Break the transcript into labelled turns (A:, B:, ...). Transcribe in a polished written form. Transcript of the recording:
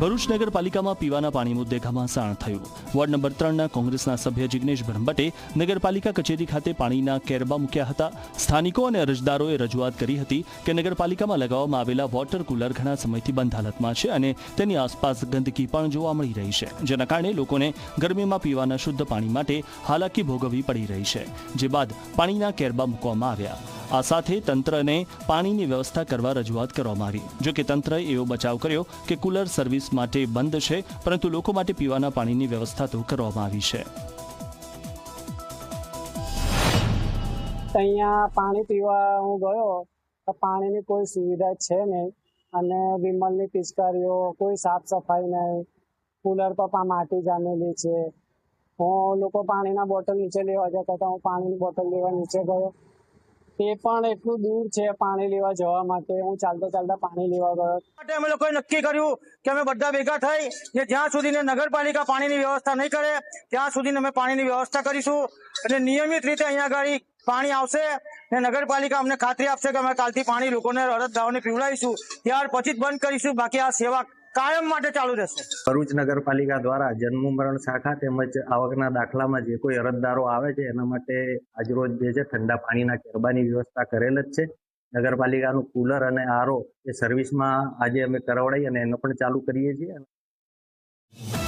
A: ભરૂચ નગરપાલિકામાં પીવાના પાણી મુદ્દે ઘમાસાણ થયું। વોર્ડ નંબર 3ના કોંગ્રેસના સભ્ય જિગ્નેશ બ્રહ્મભટ્ટે નગરપાલિકા કચેરી ખાતે પાણીના કેરબા મૂક્યા હતા। સ્થાનિકો અને અરજદારોએ રજૂઆત કરી હતી કે નગરપાલિકામાં લગાવવામાં આવેલા વોટર કુલર ઘણા સમયથી બંધ હાલતમાં છે અને તેની આસપાસ ગંદકી પણ જોવા મળી રહી છે, જેના કારણે લોકોને ગરમીમાં પીવાના શુદ્ધ પાણી માટે હાલાકી ભોગવવી પડી રહી છે। જે બાદ પાણીના કેરબા મૂકવામાં આવ્યા। આ સાથે તંત્રને પાણીની વ્યવસ્થા કરવા રજૂઆત કરવામાં આવી। જો કે તંત્રએ એવો બચાવ કર્યો કે કુલર સર્વિસ માટે બંધ છે, પરંતુ લોકો માટે પીવાના પાણીની વ્યવસ્થા તો કરવામાં આવી છે।
B: અહીંયા પાણી પીવા હું ગયો તો પાણીની કોઈ સુવિધા છે નહીં અને વિમલની પિચકારીઓ, કોઈ સાફ સફાઈ નહીં, કુલર પર માટી જામેલી છે। હું લોકો પાણીના બોટલ નીચે લેવા જતા હતા, હું પાણીની બોટલ લેવા નીચે ગયો, તે પણ એટલું દૂર છે પાણી લેવા જવા માટે। હું ચાલતા ચાલતા પાણી લેવા ગયો।
C: અમે લોકોએ નક્કી કર્યું કે અમે બધા ભેગા થઈ કે જ્યાં સુધી નગરપાલિકા પાણીની વ્યવસ્થા નહીં કરે ત્યાં સુધી અમે પાણીની વ્યવસ્થા કરીશું અને નિયમિત રીતે અહીંયા આગળ પાણી આવશે ને નગરપાલિકા અમને ખાતરી આપશે કે અમે કાલથી પાણી લોકોને અરજદારોને પીવડાવીશું, ત્યાર પછી જ બંધ કરીશું। બાકી આ સેવા કાયમ માટે ચાલુ રહેશે।
D: ભરૂચ નગરપાલિકા દ્વારા જન્મ મરણ શાખા તેમજ આવકના દાખલામાં જે કોઈ અરજદારો આવે છે એના માટે આજરોજ જે છે ઠંડા પાણીના કેરબાની વ્યવસ્થા કરેલ જ છે। નગરપાલિકાનું કુલર અને આરઓ એ સર્વિસમાં આજે અમે કરાવડાવી અને એનો પણ ચાલુ કરીએ છીએ।